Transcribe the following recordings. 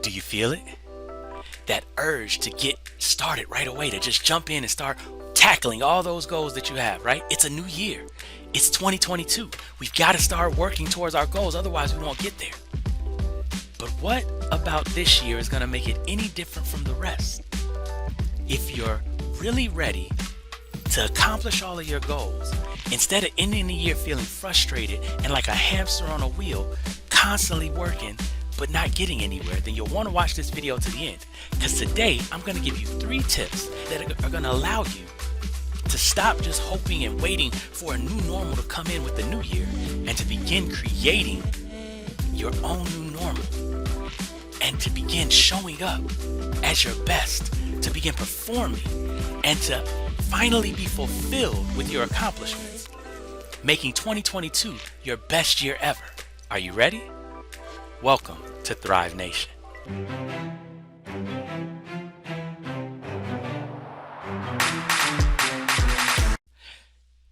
Do you feel it? That urge to get started right away, to just jump in and start tackling all those goals that you have, right? It's a new year. It's 2022. We've got to start working towards our goals, otherwise we won't get there. But what about this year is going to make it any different from the rest? If you're really ready to accomplish all of your goals, instead of ending the year feeling frustrated and like a hamster on a wheel, constantly working but not getting anywhere, then you'll want to watch this video to the end. Because today I'm going to give you 3 tips that are going to allow you to stop just hoping and waiting for a new normal to come in with the new year and to begin creating your own new normal and to begin showing up as your best, to begin performing and to finally be fulfilled with your accomplishments, making 2022 your best year ever. Are you ready? Welcome to Thrive Nation.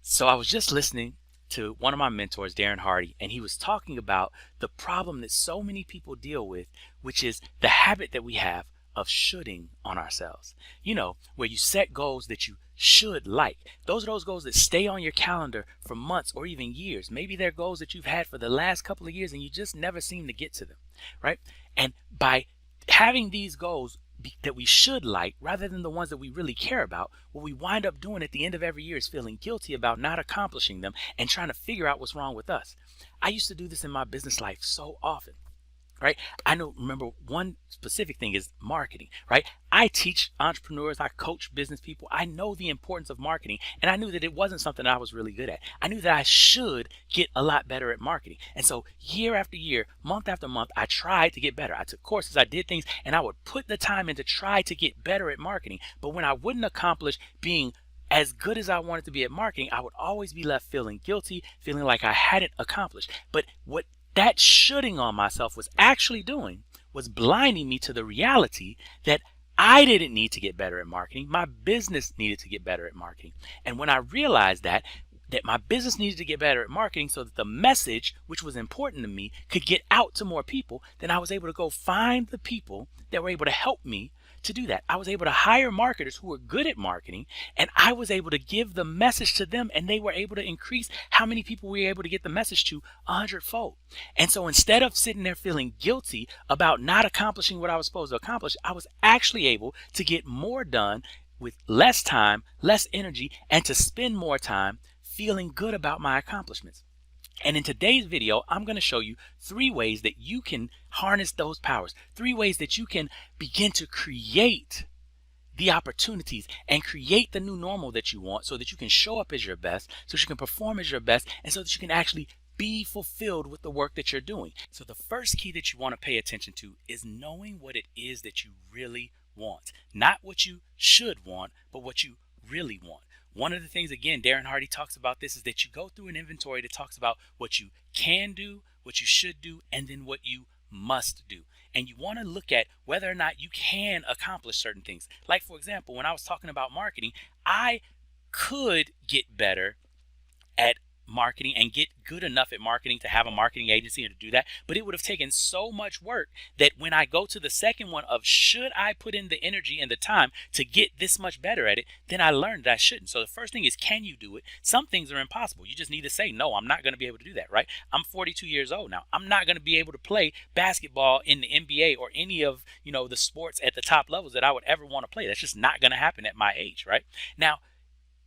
So I was just listening to one of my mentors, Darren Hardy, and he was talking about the problem that so many people deal with, which is the habit that we have of shoulding on ourselves. You know, where you set goals that you should like. Those are those goals that stay on your calendar for months or even years. Maybe they're goals that you've had for the last couple of years and you just never seem to get to them, right? And by having these goals that we should like rather than the ones that we really care about, what we wind up doing at the end of every year is feeling guilty about not accomplishing them and trying to figure out what's wrong with us. I used to do this in my business life so often. Right? Remember one specific thing is marketing, right? I teach entrepreneurs, I coach business people. I know the importance of marketing, and I knew that it wasn't something I was really good at. I knew that I should get a lot better at marketing. And so year after year, month after month, I tried to get better. I took courses, I did things, and I would put the time in to try to get better at marketing. But when I wouldn't accomplish being as good as I wanted to be at marketing, I would always be left feeling guilty, feeling like I hadn't accomplished. But what that shoulding on myself was actually doing was blinding me to the reality that I didn't need to get better at marketing. My business needed to get better at marketing. And when I realized that my business needed to get better at marketing so that the message, which was important to me, could get out to more people, then I was able to go find the people that were able to help me to do that. I was able to hire marketers who were good at marketing, and I was able to give the message to them, and they were able to increase how many people we were able to get the message to 100-fold. And so instead of sitting there feeling guilty about not accomplishing what I was supposed to accomplish, I was actually able to get more done with less time, less energy, and to spend more time feeling good about my accomplishments. And in today's video, I'm going to show you 3 ways that you can harness those powers, 3 ways that you can begin to create the opportunities and create the new normal that you want so that you can show up as your best, so that you can perform as your best, and so that you can actually be fulfilled with the work that you're doing. So the first key that you want to pay attention to is knowing what it is that you really want. Not what you should want, but what you really want. One of the things, again, Darren Hardy talks about this, is that you go through an inventory that talks about what you can do, what you should do, and then what you must do. And you want to look at whether or not you can accomplish certain things. Like, for example, when I was talking about marketing, I could get better at marketing and get good enough at marketing to have a marketing agency and to do that, but it would have taken so much work that when I go to the second one of should I put in the energy and the time to get this much better at it, then I learned that I shouldn't. So the first thing is, can you do it? Some things are impossible. You just need to say, no, I'm not going to be able to do that, right? I'm 42 years old now. I'm not going to be able to play basketball in the NBA or any of, the sports at the top levels that I would ever want to play. That's just not going to happen at my age, right? Now,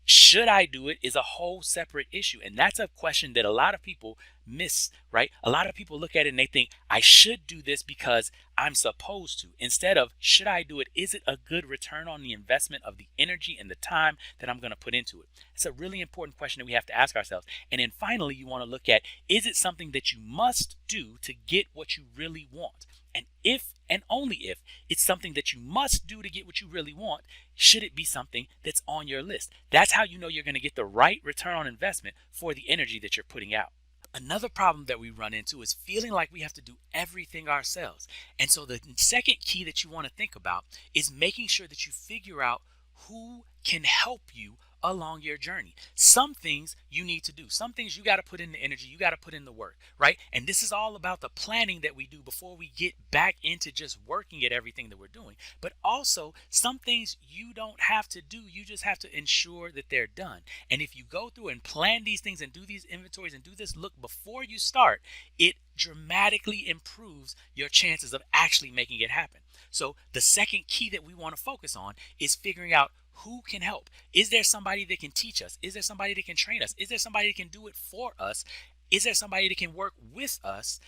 should I do it is a whole separate issue. And that's a question that a lot of people miss, right? A lot of people look at it and they think, I should do this because I'm supposed to. Instead of, should I do it? Is it a good return on the investment of the energy and the time that I'm going to put into it? It's a really important question that we have to ask ourselves. And then finally, you want to look at, is it something that you must do to get what you really want? And if and only if it's something that you must do to get what you really want, should it be something that's on your list? That's how you know you're going to get the right return on investment for the energy that you're putting out. Another problem that we run into is feeling like we have to do everything ourselves. And so the second key that you want to think about is making sure that you figure out who can help you along your journey. Some things you need to do. Some things you got to put in the energy, you got to put in the work, right? And this is all about the planning that we do before we get back into just working at everything that we're doing. But also, some things you don't have to do. You just have to ensure that they're done. And if you go through and plan these things and do these inventories and do this look before you start, it dramatically improves your chances of actually making it happen. So the second key that we want to focus on is figuring out who can help. Is there somebody that can teach us? Is there somebody that can train us? Is there somebody that can do it for us? Is there somebody that can work with us?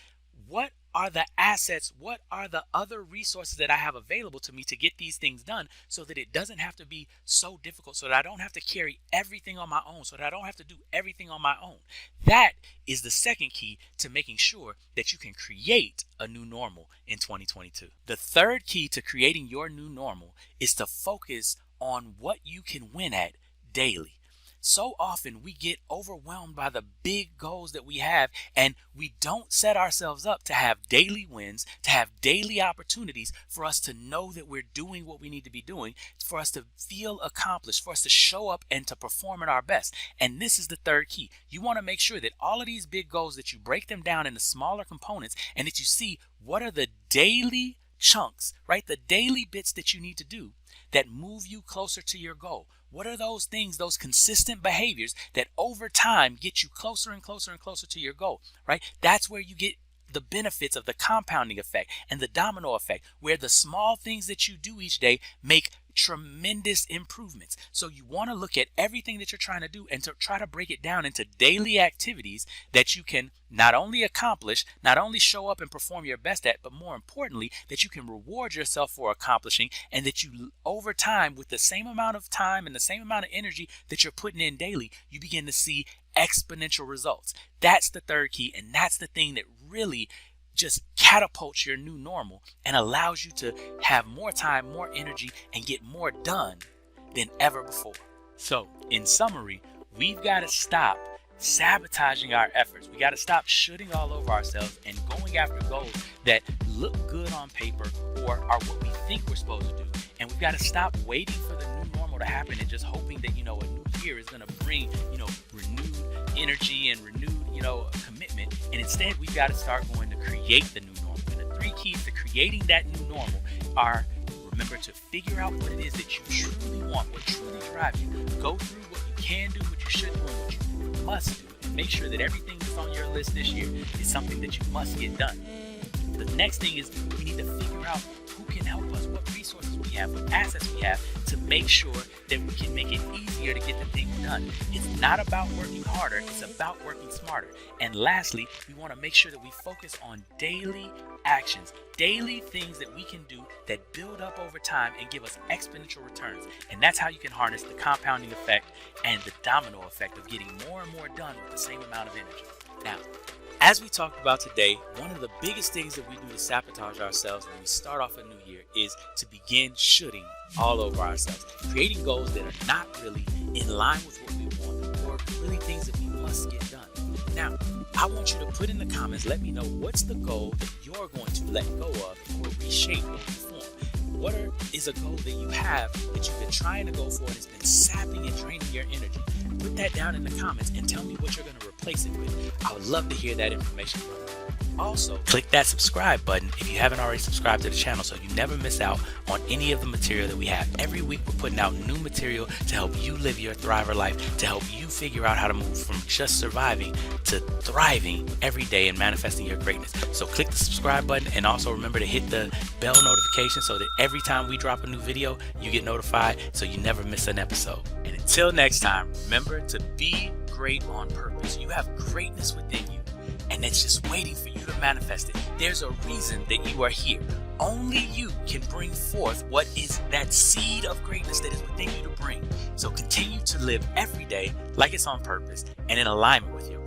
What are the assets? What are the other resources that I have available to me to get these things done so that it doesn't have to be so difficult, so that I don't have to carry everything on my own, so that I don't have to do everything on my own? That is the second key to making sure that you can create a new normal in 2022. The third key to creating your new normal is to focus on what you can win at daily. So often we get overwhelmed by the big goals that we have, and we don't set ourselves up to have daily wins, to have daily opportunities for us to know that we're doing what we need to be doing, for us to feel accomplished, for us to show up and to perform at our best. And this is the third key. You want to make sure that all of these big goals, that you break them down into smaller components, and that you see what are the daily chunks, right? The daily bits that you need to do that move you closer to your goal. What are those things, those consistent behaviors that over time get you closer and closer and closer to your goal, right? That's where you get the benefits of the compounding effect and the domino effect, where the small things that you do each day make tremendous improvements. So you want to look at everything that you're trying to do and to try to break it down into daily activities that you can not only accomplish, not only show up and perform your best at, but more importantly, that you can reward yourself for accomplishing, and that you, over time, with the same amount of time and the same amount of energy that you're putting in daily, you begin to see exponential results. That's the third key, and that's the thing that really just catapults your new normal and allows you to have more time, more energy, and get more done than ever before. So, in summary, we've got to stop sabotaging our efforts. We got to stop shooting all over ourselves and going after goals that look good on paper or are what we think we're supposed to do. And we've got to stop waiting for the new normal to happen and just hoping that, a new year is going to bring, renewed energy and renewed, commitment. And instead, we've got to start going to create the new normal. And the three keys to creating that new normal are: remember to figure out what it is that you truly want, what truly drives you. Go through what you can do, what you should do, and what you must do. And make sure that everything that's on your list this year is something that you must get done. The next thing is we need to figure out who can help us, what resources we have, what assets we have, to make sure that we can make it easier to get the things done. It's not about working harder, it's about working smarter. And lastly, we want to make sure that we focus on daily actions, daily things that we can do that build up over time and give us exponential returns. And that's how you can harness the compounding effect and the domino effect of getting more and more done with the same amount of energy. Now, as we talked about today, one of the biggest things that we do to sabotage ourselves when we start off a new year is to begin shooting all over ourselves, creating goals that are not really in line with what we want, or really things that we must get done. Now, I want you to put in the comments, let me know what's the goal that you're going to let go of or reshape or reform. What is a goal that you have that you've been trying to go for and it's been sapping and draining your energy? Put that down in the comments and tell me what you're going to replace it with. I would love to hear that information from you. Also, click that subscribe button if you haven't already subscribed to the channel so you never miss out on any of the material that we have. Every week we're putting out new material to help you live your Thriver life, to help you figure out how to move from just surviving to thriving every day and manifesting your greatness. So click the subscribe button, and also remember to hit the bell notification so that every time we drop a new video, you get notified so you never miss an episode. And until next time, remember to be great on purpose. You have greatness within you, and it's just waiting for you to manifest it. There's a reason that you are here. Only you can bring forth what is that seed of greatness that is within you to bring. So continue to live every day like it's on purpose and in alignment with your